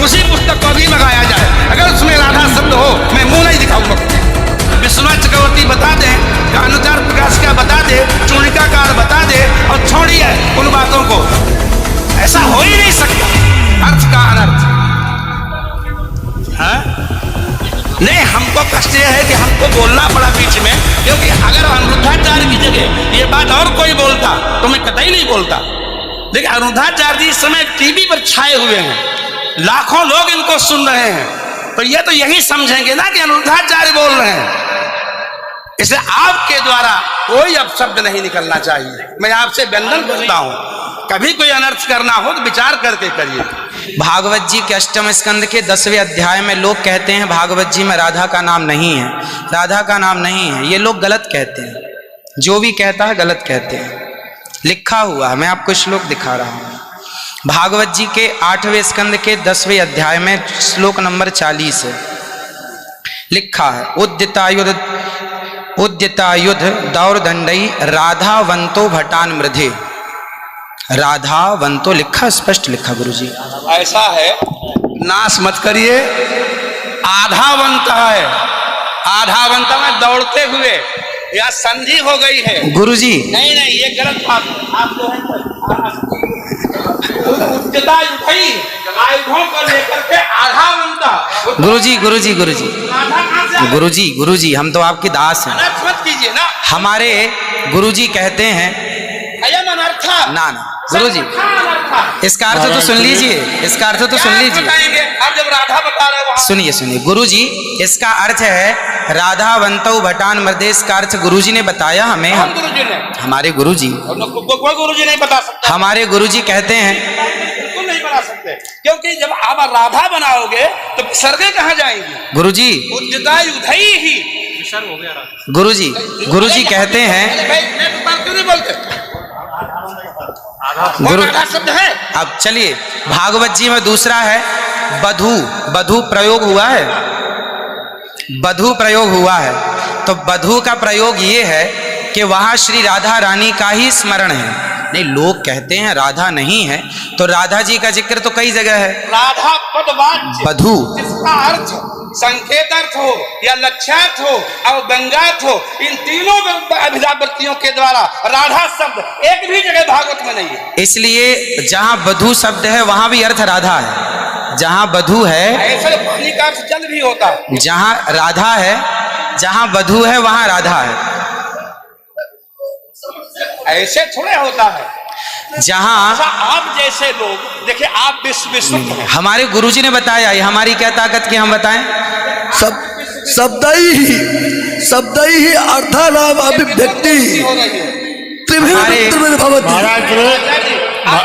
उसी पुस्तक को भी मंगाया जाए, अगर उसमें राधा शब्द हो मैं मुंह नहीं दिखाऊंगा। विश्वनाथ चक्रवर्ती बता दें, अनुचार प्रकाश का बता दे, चूणिकाकार बता दे, और छोड़िए उन बातों को। ऐसा हो ही नहीं सकता, अर्थ का अनर्थ है। नहीं, हमको कष्ट यह है कि हमको बोलना पड़ा बीच में, क्योंकि अगर अनिरुद्धाचार्य की जगह ये बात और कोई बोलता तो मैं कतई नहीं बोलता। देखिए, अनिरुद्धाचार्य जी इस समय टीवी पर छाए हुए हैं, लाखों लोग इनको सुन रहे हैं, तो ये तो यही समझेंगे ना कि अनिरुद्धाचार्य बोल रहे हैं। इसलिए आपके द्वारा कोई अपशब्द नहीं निकलना चाहिए। मैं आपसे वंदन करता हूं, कभी कोई अनर्थ करना हो तो विचार करके करिए। भागवत जी के अष्टम स्कंद के 10वें अध्याय में लोग कहते हैं भागवत जी में राधा का नाम नहीं है, राधा का नाम नहीं है। ये लोग गलत कहते हैं, जो भी कहता है गलत कहते हैं। लिखा हुआ है, मैं आपको श्लोक दिखा रहा हूँ। भागवत जी के 8वें स्कंद के 10वें अध्याय में श्लोक नंबर 40 है, लिखा है उद्यतायुध दौरदंडई राधावंतो भटान मृधे। राधावंतो लिखा, स्पष्ट लिखा गुरुजी। ऐसा है, नाश मत करिए। आधावंत है, आधावंत में दौड़ते हुए, या संधि हो गई है गुरुजी। नहीं नहीं, ये गलत बात है। आप जो है आयुधों को लेकर के आधावंत। गुरुजी गुरुजी गुरुजी गुरुजी गुरुजी, हम तो आपके दास हैं, मत कीजिए ना। हमारे गुरुजी कहते हैं ना ना गुरुजी, इसका अर्थ तो सुन लीजिए, इसका अर्थ तो सुन लीजिए। आप जब राधा बता रहे हो, सुनिए सुनिए गुरुजी, इसका अर्थ है राधावंतो भटान मृदेश का अर्थ गुरुजी ने बताया हमें। गुरुजी ने, हमारे गुरुजी, कोई गुरुजी नहीं बता सकता। हमारे गुरुजी कहते हैं बिल्कुल नहीं बना सकते, क्योंकि जब आप राधा बनाओगे तो सर्गे कहाँ जाएंगी गुरुजी? उद्यतायुधई ही गुरुजी, गुरुजी कहते हैं क्यों नहीं बोलते? गुरु शब्द है। अब चलिए, भागवत जी में दूसरा है बधू। बधू प्रयोग हुआ है, बधू प्रयोग हुआ है। तो बधू का प्रयोग ये है कि वहां श्री राधा रानी का ही स्मरण है। नहीं, लोग कहते हैं राधा नहीं है, तो राधा जी का जिक्र तो कई जगह है। राधा पदवाच्य बधू, इसका अर्थ संकेत अर्थ हो या लक्ष्यार्थ हो और व्यंग्यार्थ हो, इन तीनों अभिधावृत्तियों के द्वारा राधा शब्द एक भी जगह भागवत में नहीं है। इसलिए जहां बधू शब्द है वहां भी अर्थ राधा है। जहां बधू है, ऐसे पानी का अर्थ जल भी होता है। जहां राधा है, जहां बधू है वहां राधा है। ऐसे थोड़े होता है। जहां आप जैसे लोग देखिए, आप विश्व हमारे गुरुजी ने बताया, ये हमारी क्या ताकत की हम बताएं? शब्द ही अर्थानाम अभिव्यक्ति त्रिभिन्न भवति।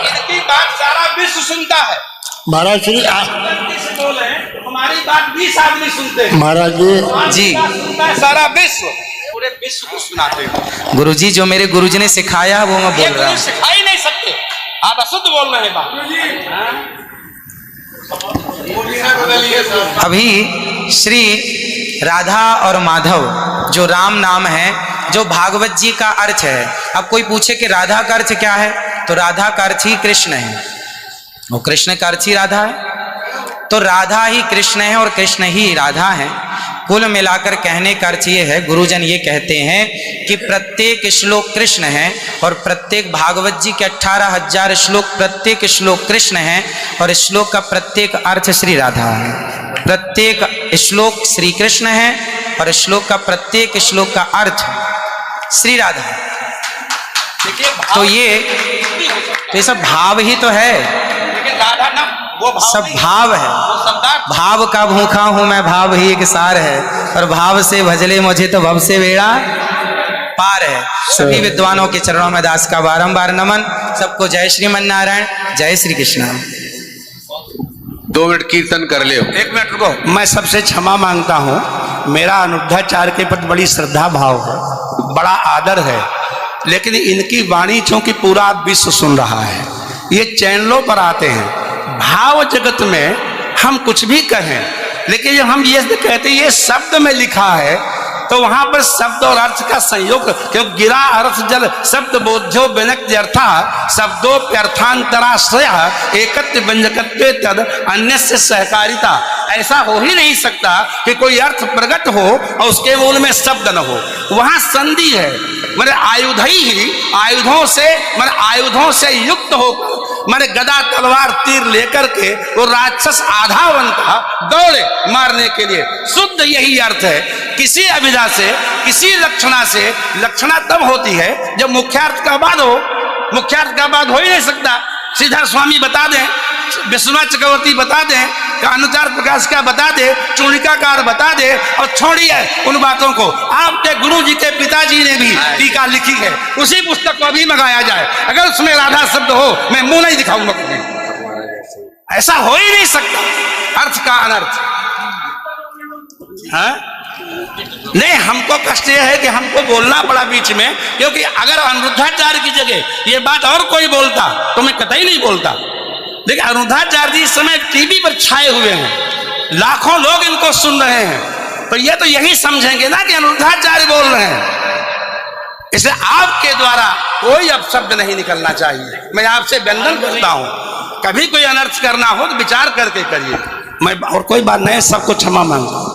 इनकी बात सारा विश्व सुनता है। महाराज श्री बोले हमारी बात 20 आदमी सुनते हैं। महाराज जी, सारा विश्व, पूरे विश्व को सुनाते हैं। गुरुजी जो मेरे गुरुजी ने सिखाया वो मैं बोल रहा हूँ। सिखा ही नहीं सकते, आप अशुद्ध बोल रहे हैं बात। अभी श्री राधा और माधव जो राम नाम है, जो भागवत जी का अर्थ है। अब कोई पूछे कि राधा का अर्थ क्या है, तो राधा का अर्थ ही कृष्ण है, वो कृष्ण का अर्थ ही राधा है। तो राधा ही कृष्ण है और कृष्ण ही राधा है। कुल मिलाकर कहने का अर्थ ये है, गुरुजन ये कहते हैं कि प्रत्येक श्लोक कृष्ण है और प्रत्येक भागवत जी के 18,000 श्लोक, प्रत्येक श्लोक कृष्ण है और श्लोक का प्रत्येक अर्थ श्री राधा है। प्रत्येक श्लोक श्री कृष्ण है और श्लोक का प्रत्येक श्लोक का अर्थ श्री राधा है। तो ये सब भाव ही तो है, राधा ना वो सब भाव है। भाव का भूखा हूं मैं, भाव ही एक सार है, और भाव से भजले मुझे तो भव से बेड़ा पार है। सभी विद्वानों के चरणों में दास का बारंबार नमन। सबको जय श्रीमन नारायण, जय श्री कृष्ण। 2 मिनट कीर्तन कर ले। 1 मिनट रुको, मैं सबसे क्षमा मांगता हूँ। मेरा अनिरुद्धाचार्य के प्रति बड़ी श्रद्धा भाव है, बड़ा आदर है, लेकिन इनकी वाणी चूंकि पूरा विश्व सुन रहा है, ये चैनलों पर आते हैं। भाव जगत में हम कुछ भी कहें, लेकिन जब हम ये कहते हैं ये शब्द में लिखा है, तो वहां पर शब्द और अर्थ का संयोग, क्योंकि गिरा अर्थ जल शब्द बोध्यो व्यनक्ति अर्था शब्दोप्यर्थांतराश्रय एकत्व व्यंजकत्वे तद अन्य से सहकारिता। ऐसा हो ही नहीं सकता कि कोई अर्थ प्रकट हो और उसके मूल में शब्द न हो। वहां संधि है, मैंने आयुधों से युक्त होकर मैंने गदा तलवार तीर लेकर के वो राक्षस आधावन था दौड़े मारने के लिए। शुद्ध यही अर्थ है। किसी अभिधा से, किसी लक्षणा से, लक्षणा तब होती है जब मुख्यार्थ का बाद हो। मुख्यार्थ का बाद हो ही नहीं सकता। श्रीधर स्वामी बता दें, विश्वनाथ चक्रवर्ती बता दें, अनुचार प्रकाश का बता दे, चूड़िकाकार बता दे, और छोड़िए उन बातों को। आपके गुरु जी के पिताजी ने भी टीका लिखी है, उसी पुस्तक को भी मंगाया जाए, अगर उसमें राधा शब्द हो मैं मुंह नहीं दिखाऊंगा कभी। ऐसा हो ही नहीं सकता अर्थ का अनर्थ। हाँ? नहीं, हमको कष्ट यह है कि हमको बोलना पड़ा बीच में, क्योंकि अगर अनिरुद्धाचार्य की जगह ये बात और कोई बोलता तो मैं कतई नहीं बोलता। देखिए, अनिरुद्धाचार्य जी इस समय टीवी पर छाए हुए हैं, लाखों लोग इनको सुन रहे हैं, तो ये तो यही समझेंगे ना कि अनिरुद्धाचार्य बोल रहे हैं। इसलिए आपके द्वारा कोई अपशब्द नहीं निकलना चाहिए। मैं आपसे वंदन करता हूं, कभी कोई अनर्थ करना हो तो विचार करके करिए। मैं और कोई बात नहीं, सबको क्षमा मांगता हूं।